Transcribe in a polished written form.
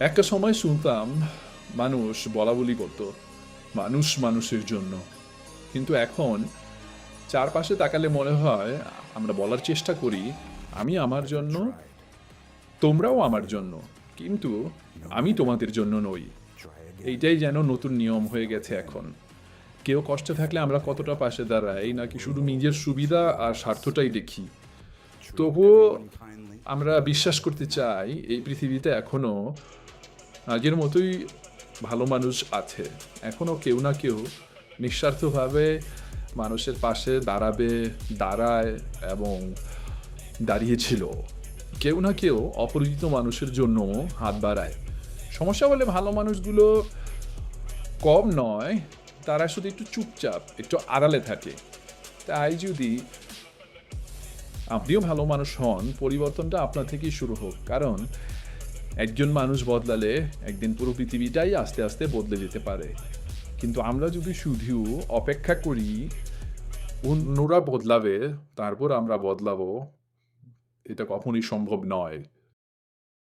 একটা সময় শুনতাম মানুষ বলাবলি করতো মানুষ মানুষের জন্য, কিন্তু এখন চারপাশে তাকালে মনে হয় আমরা বলার চেষ্টা করি আমি আমার জন্য, তোমরাও আমার জন্য, কিন্তু আমি তোমাদের জন্য নই। এইটাই যেন নতুন নিয়ম হয়ে গেছে এখন। কেউ কষ্টে থাকলে আমরা কতটা পাশে দাঁড়াই নাকি শুধু নিজের সুবিধা আর স্বার্থটাই দেখি। তবুও আমরা বিশ্বাস করতে চাই এই পৃথিবীতে এখনো আগের মতোই ভালো মানুষ আছে, এখনো কেউ না কেউ নিঃস্বার্থভাবে মানুষের পাশে দাঁড়ায় এবং দাঁড়িয়েছিল। কেউ না কেউ অপরিচিত মানুষের জন্য হাত বাড়ায়। সমস্যা হলে ভালো মানুষগুলো কম নয়, তারা শুধু একটু চুপচাপ, একটু আড়ালে থাকে। তাই যদি আপনিও ভালো মানুষ হন, পরিবর্তনটা আপনার থেকেই শুরু হোক, কারণ একজন মানুষ বদলালে একদিন পুরো পৃথিবীটাই আস্তে আস্তে বদলে যেতে পারে। কিন্তু আমরা যদি শুধু অপেক্ষা করি অন্যরা বদলাবে তারপর আমরা বদলাবো, এটা কখনই সম্ভব নয়।